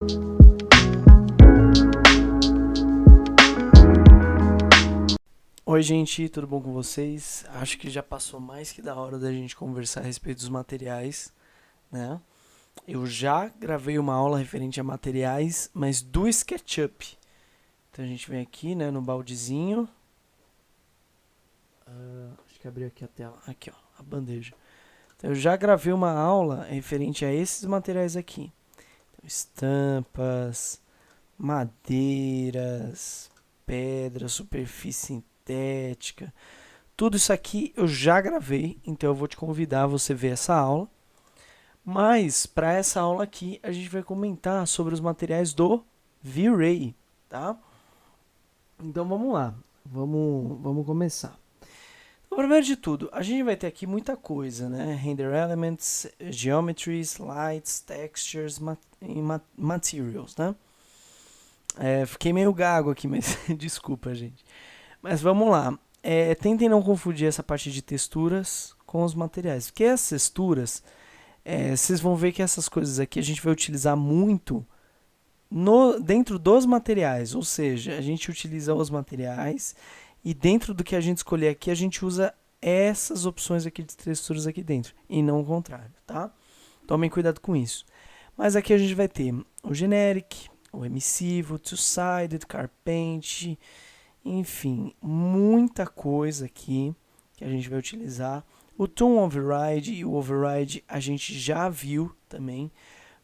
Oi gente, tudo bom com vocês? Acho que já passou mais que da hora da gente conversar a respeito dos materiais, né? Eu já gravei uma aula referente a materiais, mas do SketchUp. Então a gente vem aqui, né, no baldezinho. Acho que abriu aqui a tela. Aqui, ó, a bandeja. Então eu já gravei uma aula referente a esses materiais aqui. Então, estampas, madeiras, pedra, superfície sintética. Tudo isso aqui eu já gravei, então eu vou te convidar a você ver essa aula. Mas para essa aula aqui a gente vai comentar sobre os materiais do V-Ray, tá? Então vamos lá, vamos começar. Então, primeiro de tudo, a gente vai ter aqui muita coisa, né? Render elements, geometries, lights, textures e materials, né? Fiquei meio gago aqui, mas desculpa, gente. Mas vamos lá. Tentem não confundir essa parte de texturas com os materiais. Porque as texturas, vocês vão ver que essas coisas aqui a gente vai utilizar muito dentro dos materiais. Ou seja, a gente utiliza os materiais e dentro do que a gente escolher aqui, a gente usa essas opções aqui de texturas aqui dentro. E não o contrário, tá? Tomem cuidado com isso. Mas aqui a gente vai ter o generic, o emissivo, two-sided, carpente, enfim, muita coisa aqui que a gente vai utilizar. O Toon Override e o Override a gente já viu também.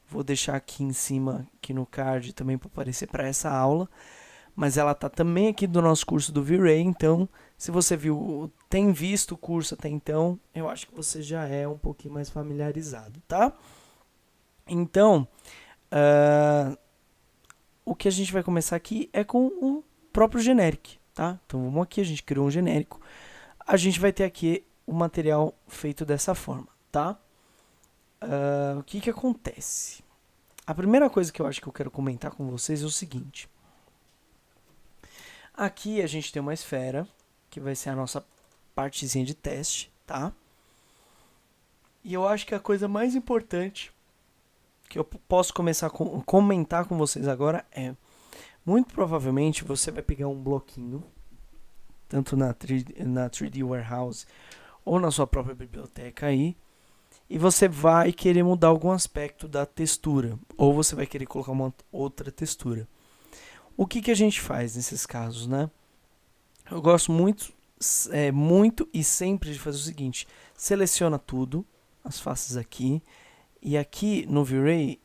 Vou deixar aqui em cima, aqui no card também para aparecer para essa aula. Mas ela tá também aqui do nosso curso do V-Ray, então se você tem visto o curso até então, eu acho que você já é um pouquinho mais familiarizado, tá? Então, o que a gente vai começar aqui é com o próprio generic, tá? Então vamos aqui, a gente criou um genérico. A gente vai ter aqui o material feito dessa forma, tá? O que acontece? A primeira coisa que eu acho que eu quero comentar com vocês é o seguinte. Aqui a gente tem uma esfera, que vai ser a nossa partezinha de teste, tá? E eu acho que a coisa mais importante que eu posso começar a comentar com vocês agora é, muito provavelmente você vai pegar um bloquinho, tanto na 3D Warehouse ou na sua própria biblioteca aí, e você vai querer mudar algum aspecto da textura, ou você vai querer colocar uma outra textura. O que a gente faz nesses casos, né? Eu gosto muito e sempre de fazer o seguinte: seleciona tudo, as faces aqui, e aqui no V-Ray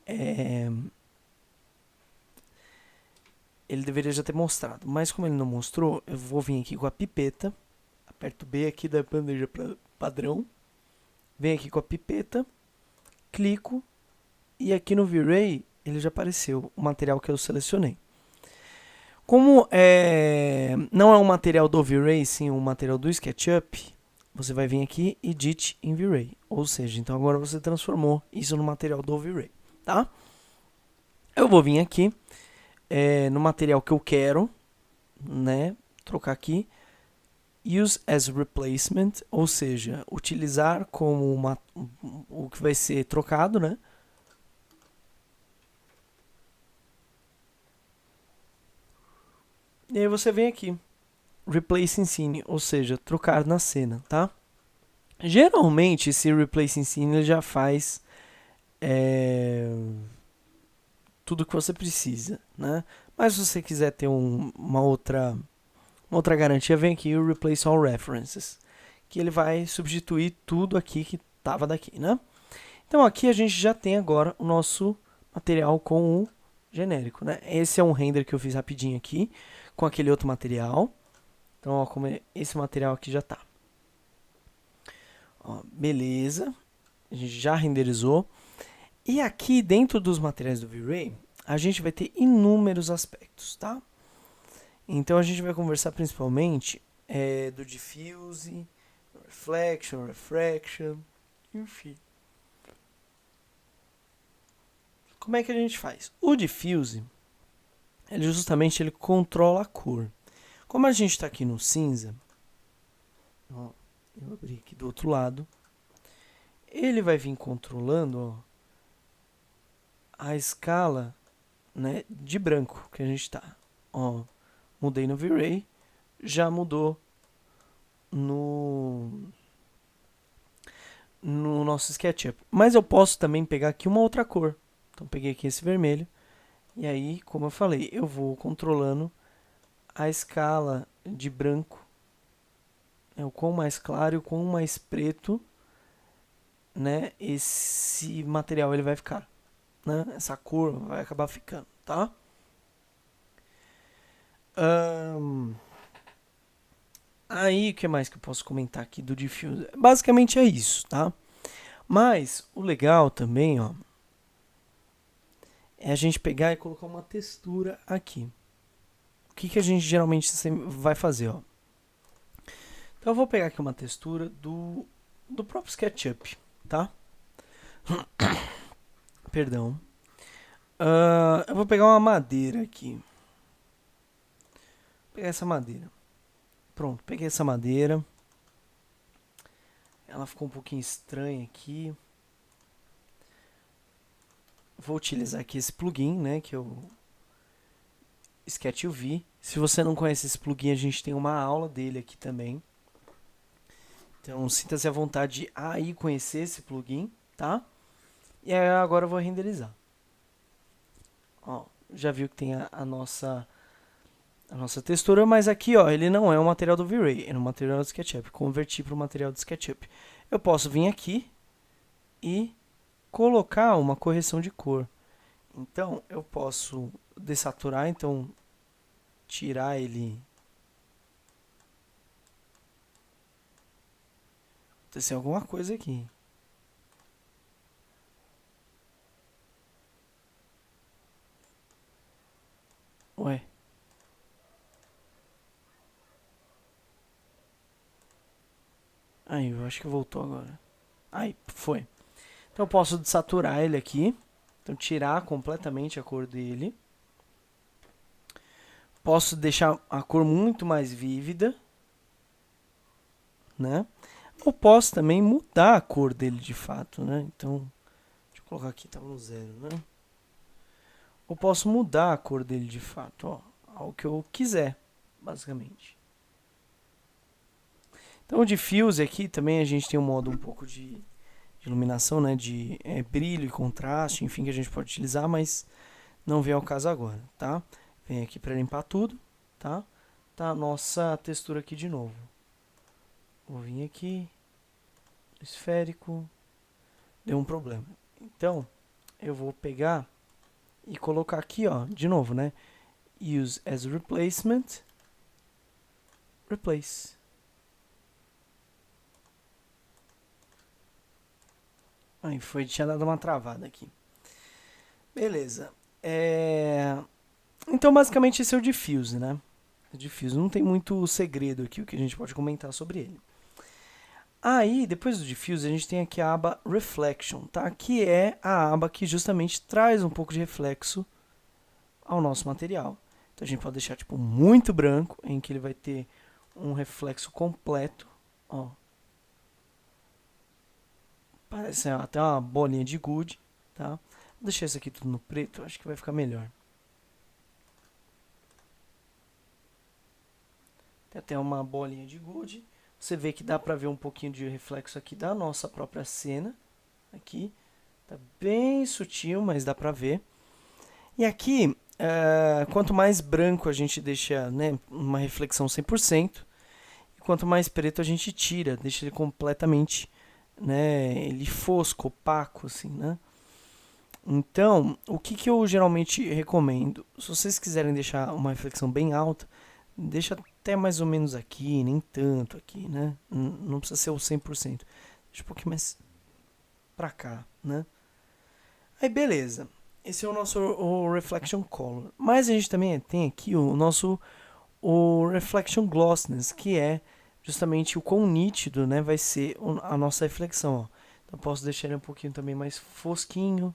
ele deveria já ter mostrado, mas como ele não mostrou, eu vou vir aqui com a pipeta, aperto B aqui da bandeja padrão, venho aqui com a pipeta, clico, e aqui no V-Ray ele já apareceu o material que eu selecionei. Como não é um material do V-Ray, sim um material do SketchUp, você vai vir aqui Edit in V-Ray, ou seja, então agora você transformou isso no material do V-Ray, tá? Eu vou vir aqui no material que eu quero, né? Trocar aqui, Use as Replacement, ou seja, utilizar como o que vai ser trocado, né? E aí você vem aqui, Replace in Scene, ou seja, trocar na cena, tá? Geralmente esse Replace in Scene ele já faz tudo que você precisa, né? Mas se você quiser ter uma outra garantia, vem aqui o Replace All References, que ele vai substituir tudo aqui que estava daqui, né? Então aqui a gente já tem agora o nosso material com o genérico, né? Esse é um render que eu fiz rapidinho aqui, com aquele outro material. Então, ó, como esse material aqui já tá. Ó, beleza, a gente já renderizou. E aqui dentro dos materiais do V-Ray, a gente vai ter inúmeros aspectos, tá? Então a gente vai conversar principalmente do diffuse, reflection, refraction, enfim. Como é que a gente faz? O diffuse, ele controla a cor. Como a gente está aqui no cinza, ó, eu abri aqui do outro lado, ele vai vir controlando, ó, a escala né, de branco que a gente tá. Ó, mudei no V-Ray, já mudou no nosso SketchUp. Mas eu posso também pegar aqui uma outra cor. Então peguei aqui esse vermelho. E aí, como eu falei, eu vou controlando a escala de branco. O quão mais claro e o quão mais preto, né, esse material ele vai ficar. Né? Essa cor vai acabar ficando, tá? Aí, o que mais que eu posso comentar aqui do diffuse? Basicamente é isso, tá? Mas o legal também, ó, é a gente pegar e colocar uma textura aqui. O que a gente geralmente vai fazer, ó? Então eu vou pegar aqui uma textura do próprio SketchUp, tá? Perdão. Eu vou pegar uma madeira aqui. Vou pegar essa madeira. Pronto, peguei essa madeira. Ela ficou um pouquinho estranha aqui. Vou utilizar aqui esse plugin, né, que é o Sketch UV. Se você não conhece esse plugin, a gente tem uma aula dele aqui também. Então, sinta-se à vontade a ir conhecer esse plugin, tá? E aí, agora eu vou renderizar. Ó, já viu que tem a nossa textura, mas aqui, ó, ele não é um material do V-Ray, é um material do SketchUp. Converti para o material do SketchUp. Eu posso vir aqui e colocar uma correção de cor. Então, eu posso dessaturar, então tirar ele. Aconteceu alguma coisa aqui. Ué. Aí, eu acho que voltou agora. Aí, foi. Então eu posso desaturar ele aqui. Então tirar completamente a cor dele. Posso deixar a cor muito mais vívida, né? Ou posso também mudar a cor dele de fato, né? Então, deixa eu colocar aqui, tá no 0, né? Ou posso mudar a cor dele de fato, ó, ao que eu quiser, basicamente. Então, o diffuse aqui também a gente tem um modo um pouco de iluminação, né? De brilho e contraste, enfim, que a gente pode utilizar, mas não vem ao caso agora, tá? Vem aqui para limpar tudo, tá? Tá a nossa textura aqui de novo. Vou vir aqui, esférico, deu um problema. Então, eu vou pegar e colocar aqui, ó, de novo, né? Use as replacement, replace. Aí tinha dado uma travada aqui. Beleza. Então, basicamente, esse é o diffuse, né? O diffuse não tem muito segredo aqui, o que a gente pode comentar sobre ele. Aí, depois do diffuse, a gente tem aqui a aba Reflection, tá? Que é a aba que justamente traz um pouco de reflexo ao nosso material. Então, a gente pode deixar, tipo, muito branco, em que ele vai ter um reflexo completo, ó. Parece até uma bolinha de gude, tá? Vou deixar isso aqui tudo no preto, acho que vai ficar melhor. Tem até uma bolinha de gude. Você vê que dá pra ver um pouquinho de reflexo aqui da nossa própria cena. Aqui. Tá bem sutil, mas dá pra ver. E aqui, quanto mais branco a gente deixa, né, uma reflexão 100%, e quanto mais preto a gente tira, deixa ele completamente, né, ele fosco, opaco, assim, né? Então, o que eu geralmente recomendo? Se vocês quiserem deixar uma reflexão bem alta, deixa até mais ou menos aqui, nem tanto aqui, né? Não precisa ser o 100%. Deixa um pouquinho mais pra cá, né? Aí, beleza. Esse é o nosso Reflection Color. Mas a gente também tem aqui o nosso Reflection Glossiness, que é justamente o quão nítido, né, vai ser a nossa reflexão. Ó. Então, eu posso deixar ele um pouquinho também mais fosquinho.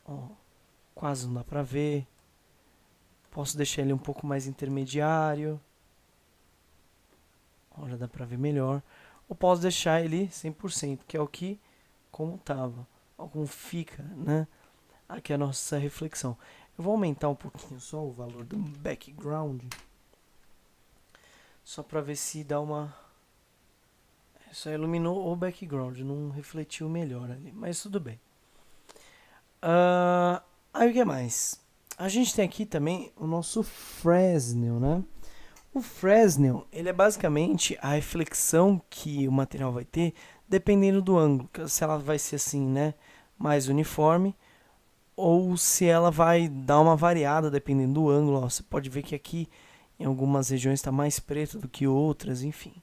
Ó, quase não dá pra ver. Posso deixar ele um pouco mais intermediário. Ó, já dá pra ver melhor. Ou posso deixar ele 100%, que é o que como tava. Ó, como fica, né? aqui a nossa reflexão. Eu vou aumentar um pouquinho só o valor do background, só para ver se dá uma... Só iluminou o background, não refletiu melhor ali, mas tudo bem. Aí o que mais? A gente tem aqui também o nosso Fresnel, né? O Fresnel, ele é basicamente a reflexão que o material vai ter dependendo do ângulo, se ela vai ser assim, né, mais uniforme, ou se ela vai dar uma variada dependendo do ângulo. Ó, você pode ver que aqui em algumas regiões está mais preto do que outras, enfim.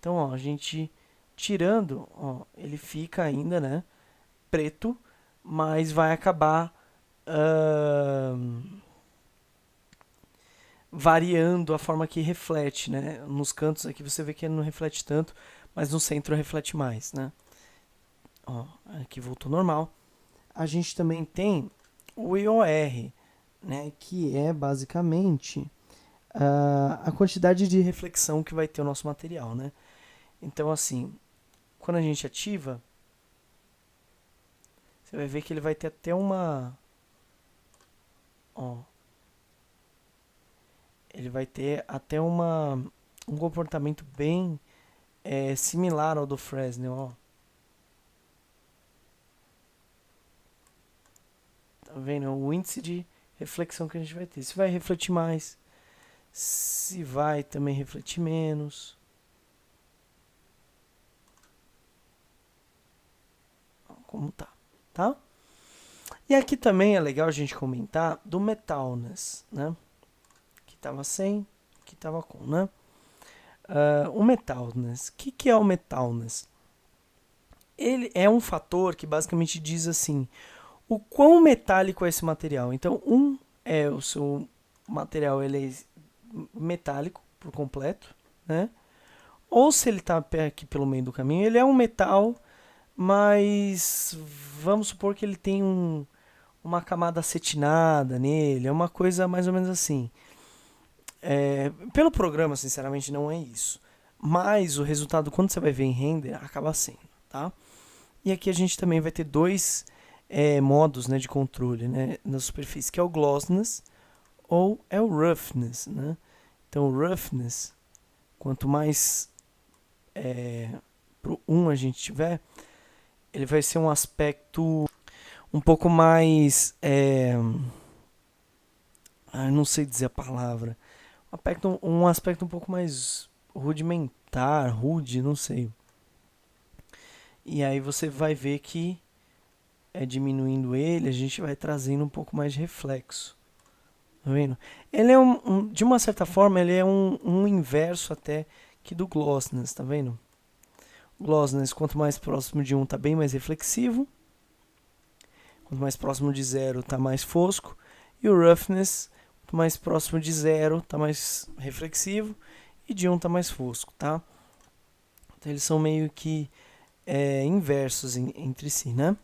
Então, ó, a gente tirando, ó, ele fica ainda, né, preto, mas vai acabar variando a forma que reflete, né? Nos cantos aqui você vê que ele não reflete tanto, mas no centro reflete mais, né? Ó, aqui voltou normal. A gente também tem o IOR, né? Que é basicamente a quantidade de reflexão que vai ter o nosso material, né? Então, assim, quando a gente ativa, você vai ver que ele vai ter até uma... Ó, ele vai ter até um comportamento bem similar ao do Fresnel, ó. Tá vendo? O índice de reflexão que a gente vai ter. Se vai refletir mais, se vai também refletir menos. Como tá, tá? E aqui também é legal a gente comentar do metalness, né? Que tava sem, que tava com, né? O metalness. O que é o metalness? Ele é um fator que basicamente diz assim, o quão metálico é esse material. Então, é o seu material, ele é metálico por completo, né? Ou se ele está aqui pelo meio do caminho, ele é um metal, mas vamos supor que ele tem uma camada acetinada nele, é uma coisa mais ou menos assim. Pelo programa, sinceramente, não é isso. Mas o resultado, quando você vai ver em render, acaba sendo, tá? E aqui a gente também vai ter dois modos, né, de controle, né, na superfície, que é o glossiness ou é o roughness, né? Então, o roughness, quanto mais pro 1 a gente tiver, ele vai ser um aspecto um pouco mais... não sei dizer a palavra. Um aspecto um pouco mais rudimentar, rude, não sei. E aí você vai ver que diminuindo ele, a gente vai trazendo um pouco mais de reflexo. Tá vendo? Ele é de uma certa forma, ele é um inverso até que do glossiness, tá vendo? O glossiness, quanto mais próximo de 1, tá bem mais reflexivo. Quanto mais próximo de 0, tá mais fosco. E o roughness, quanto mais próximo de 0, tá mais reflexivo. E de 1 tá mais fosco, tá? Então eles são meio que inversos entre si, né?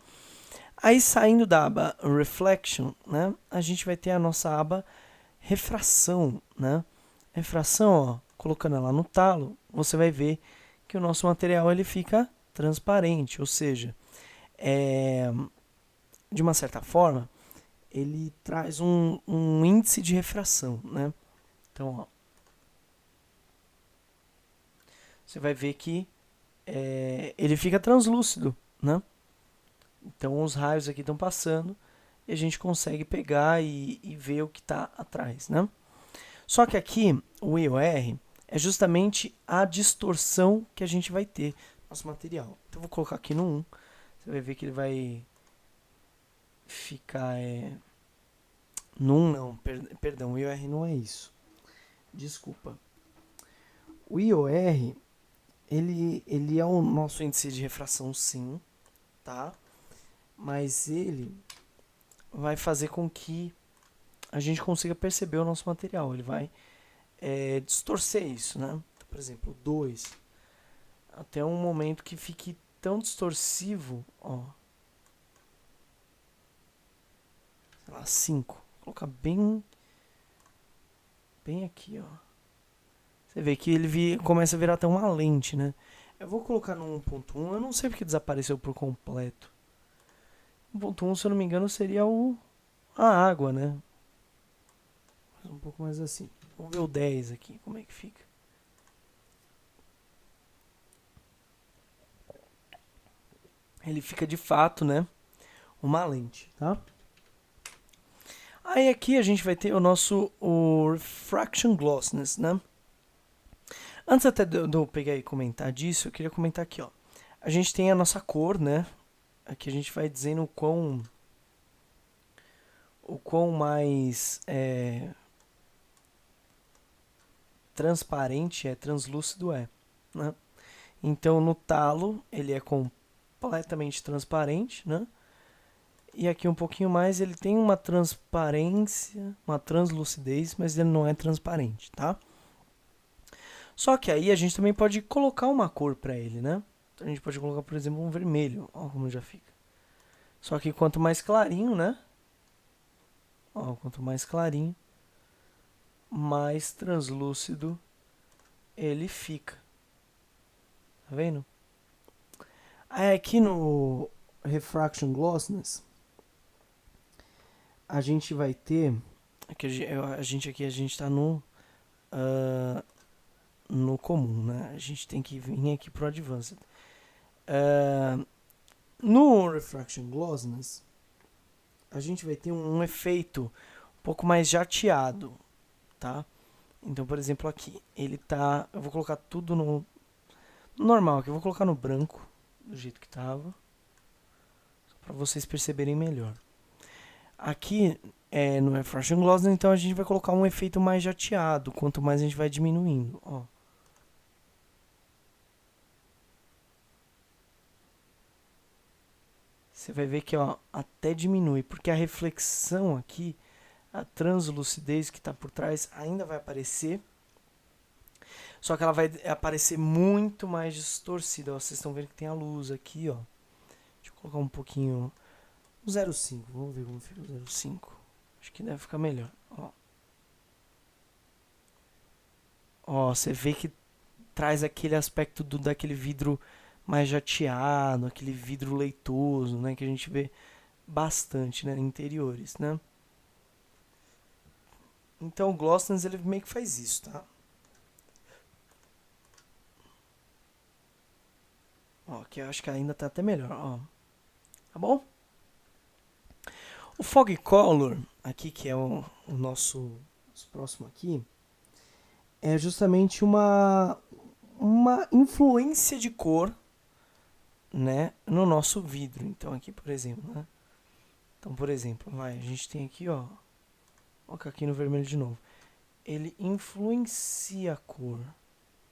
Aí saindo da aba Reflection, né, a gente vai ter a nossa aba Refração, né? Refração, ó, colocando ela no talo, você vai ver que o nosso material ele fica transparente, ou seja, de uma certa forma, ele traz um índice de refração, né? Então, ó, você vai ver que ele fica translúcido, né? Então os raios aqui estão passando e a gente consegue pegar e ver o que está atrás, né? Só que aqui o IOR é justamente a distorção que a gente vai ter no nosso material. Então eu vou colocar aqui no 1, você vai ver que ele vai ficar... no 1 não, perdão, o IOR não é isso. Desculpa. O IOR, ele é o nosso índice de refração sim, tá? Mas ele vai fazer com que a gente consiga perceber o nosso material. Ele vai distorcer isso, né? Então, por exemplo, 2, até um momento que fique tão distorsivo, ó. Sei lá, 5. Vou colocar bem aqui, ó. Você vê que ele começa a virar até uma lente, né? Eu vou colocar no 1.1, eu não sei porque desapareceu por completo. 1.1, se eu não me engano, seria a água, né? Um pouco mais assim. Vamos ver o 10 aqui, como é que fica. Ele fica de fato, né? Uma lente, tá? Aí aqui a gente vai ter o Refraction Glossiness, né? Antes até de eu pegar e comentar disso, eu queria comentar aqui, ó. A gente tem a nossa cor, né? Aqui a gente vai dizendo o quão mais transparente translúcido né? Então no talo ele é completamente transparente, né? E aqui um pouquinho mais ele tem uma transparência, uma translucidez, mas ele não é transparente, tá? Só que aí a gente também pode colocar uma cor para ele, né? Então a gente pode colocar, por exemplo, um vermelho, ó como já fica. Só que quanto mais clarinho, né? Ó, quanto mais clarinho, mais translúcido ele fica. Tá vendo? Aí aqui no Refraction Glossiness, a gente vai ter. Aqui, a gente tá no comum, né? A gente tem que vir aqui pro Advanced. No Refraction Glossiness, a gente vai ter um efeito um pouco mais jateado, tá? Então, por exemplo, aqui, ele tá... Eu vou colocar tudo no normal aqui, eu vou colocar no branco, do jeito que tava, para vocês perceberem melhor. Aqui no Refraction Glossiness, então a gente vai colocar um efeito mais jateado, quanto mais a gente vai diminuindo, ó. Você vai ver que ó, até diminui, porque a reflexão aqui, a translucidez que está por trás ainda vai aparecer, só que ela vai aparecer muito mais distorcida. Ó, vocês estão vendo que tem a luz aqui, ó. Deixa eu colocar um pouquinho, um 0,5, vamos ver como fica o 0,5. Acho que deve ficar melhor, ó. Ó, você vê que traz aquele aspecto daquele vidro mais jateado, aquele vidro leitoso, né, que a gente vê bastante, né, em interiores, né? Então o Glossiness ele meio que faz isso, tá? Ó, aqui eu acho que ainda tá até melhor, ó. Tá bom? O Fog Color, aqui que é o nosso próximo aqui, é justamente uma influência de cor, né, no nosso vidro. Então aqui, por exemplo, né? Então, por exemplo, a gente tem aqui, ó, colocar aqui no vermelho de novo. Ele influencia a cor,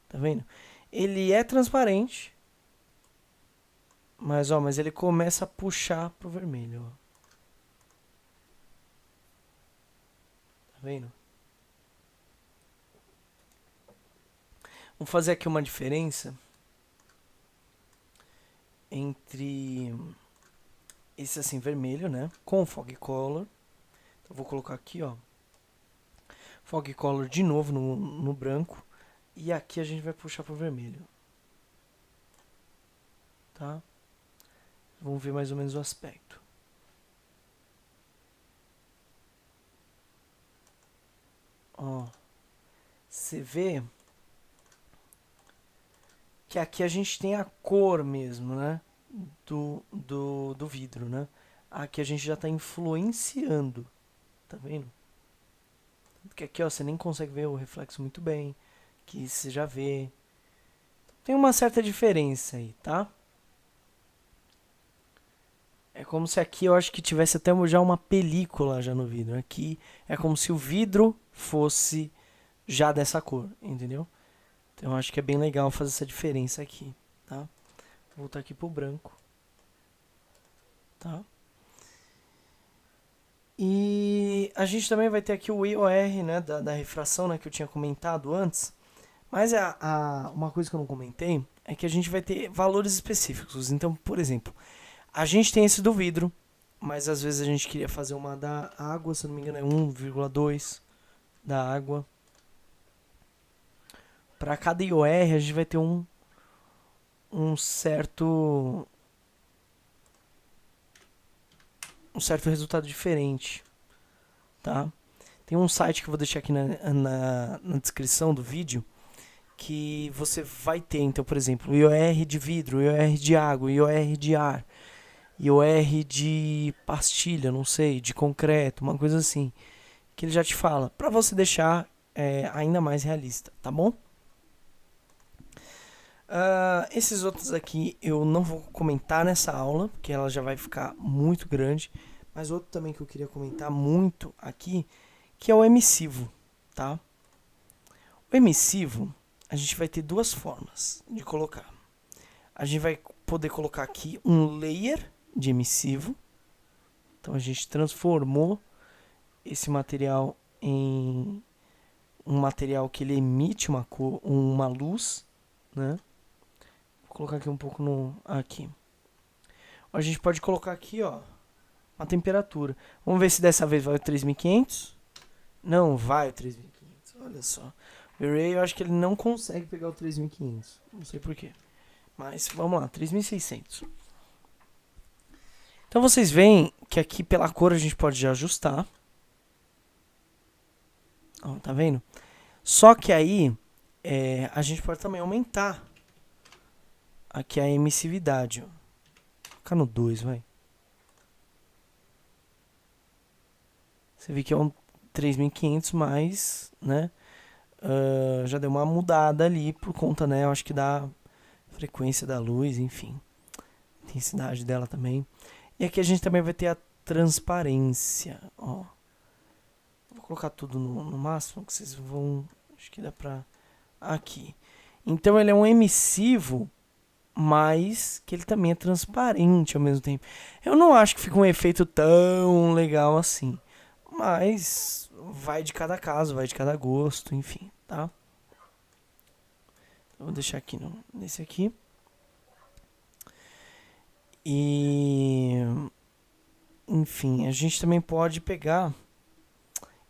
tá vendo? Ele é transparente, mas ele começa a puxar pro vermelho, ó. Tá vendo? Vamos fazer aqui uma diferença entre esse assim vermelho, né, com o Fog Color. Então, vou colocar aqui, ó, Fog Color de novo no branco. E aqui a gente vai puxar pro vermelho. Tá? Vamos ver mais ou menos o aspecto. Ó, você vê que aqui a gente tem a cor mesmo, né? Do vidro, né? Aqui a gente já está influenciando. Tá vendo? Porque aqui, ó, você nem consegue ver o reflexo muito bem. Aqui você já vê. Tem uma certa diferença aí, tá? É como se aqui eu acho que tivesse até já uma película já no vidro. Aqui é como se o vidro fosse já dessa cor, entendeu? Então eu acho que é bem legal fazer essa diferença aqui, tá? Vou voltar aqui pro branco, tá? E a gente também vai ter aqui o IOR, né, da refração, né, que eu tinha comentado antes. Mas uma coisa que eu não comentei é que a gente vai ter valores específicos. Então, por exemplo, a gente tem esse do vidro, mas às vezes a gente queria fazer uma da água, se não me engano é 1,2 da água. Para cada IOR a gente vai ter um certo um certo resultado diferente, tá? Tem um site que eu vou deixar aqui na descrição do vídeo, que você vai ter, então, por exemplo, IOR de vidro, IOR de água, IOR de ar, IOR de pastilha, não sei, de concreto, uma coisa assim, que ele já te fala, para você deixar ainda mais realista, tá bom? Esses outros aqui eu não vou comentar nessa aula, porque ela já vai ficar muito grande, mas outro também que eu queria comentar muito aqui, que é o emissivo, tá? O emissivo, a gente vai ter duas formas de colocar. A gente vai poder colocar aqui um layer de emissivo. Então a gente transformou esse material em um material que ele emite uma luz, né? Vou colocar aqui um pouco aqui. A gente pode colocar aqui, ó, uma temperatura. Vamos ver se dessa vez vai o 3500. Não vai o 3500, olha só. O Array eu acho que ele não consegue pegar o 3500, não sei porquê. Mas vamos lá, 3600. Então vocês veem que aqui pela cor a gente pode já ajustar. Ó, tá vendo? Só que aí a gente pode também aumentar aqui a emissividade. Ó. Vou colocar no 2, vai. Você vê que é um 3500 mais, né? Já deu uma mudada ali por conta, né? Eu acho que da frequência da luz, enfim. Intensidade dela também. E aqui a gente também vai ter a transparência, ó. Vou colocar tudo no máximo, que vocês vão... Acho que dá pra... Aqui. Então ele é um emissivo, mas que ele também é transparente ao mesmo tempo. Eu não acho que fica um efeito tão legal assim. Mas vai de cada caso, vai de cada gosto, enfim, tá? Eu vou deixar aqui nesse aqui. E... Enfim, a gente também pode pegar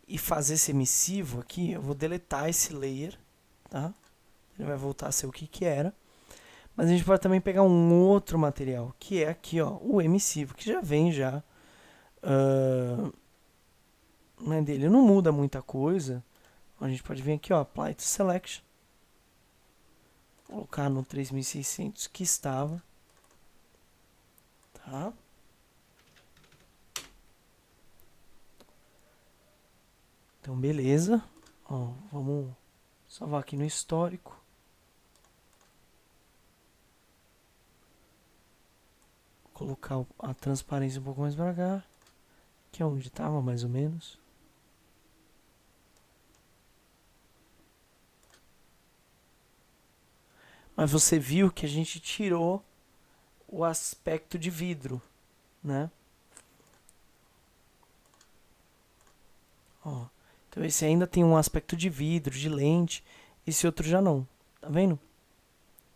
e fazer esse emissivo aqui. Eu vou deletar esse layer, tá? Ele vai voltar a ser o que era. Mas a gente pode também pegar um outro material, que é aqui, ó, o emissivo, que já vem já. Né, dele não muda muita coisa. A gente pode vir aqui, ó, Apply to Selection. Colocar no 3600 que estava. Tá? Então, beleza. Ó, vamos salvar aqui no histórico. Colocar a transparência um pouco mais para cá. Que é onde estava, mais ou menos. Mas você viu que a gente tirou o aspecto de vidro, né? Ó, então esse ainda tem um aspecto de vidro, de lente. Esse outro já não, tá vendo?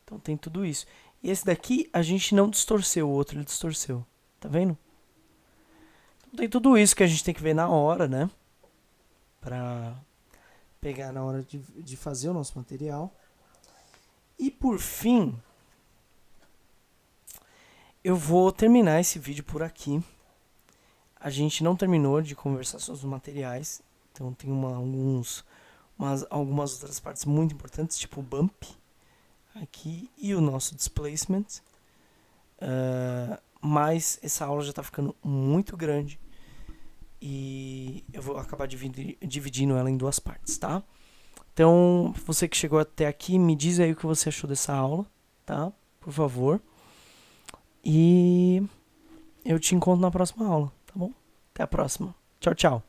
Então tem tudo isso. E esse daqui a gente não distorceu, o outro ele distorceu, tá vendo? Então tem tudo isso que a gente tem que ver na hora, né? Pra pegar na hora de fazer o nosso material. E por fim, eu vou terminar esse vídeo por aqui. A gente não terminou de conversar sobre os materiais, então tem algumas outras partes muito importantes, tipo o bump aqui e o nosso displacement. Mas essa aula já está ficando muito grande e eu vou acabar dividindo ela em duas partes, tá? Então, você que chegou até aqui, me diz aí o que você achou dessa aula, tá? Por favor. E eu te encontro na próxima aula, tá bom? Até a próxima. Tchau, tchau.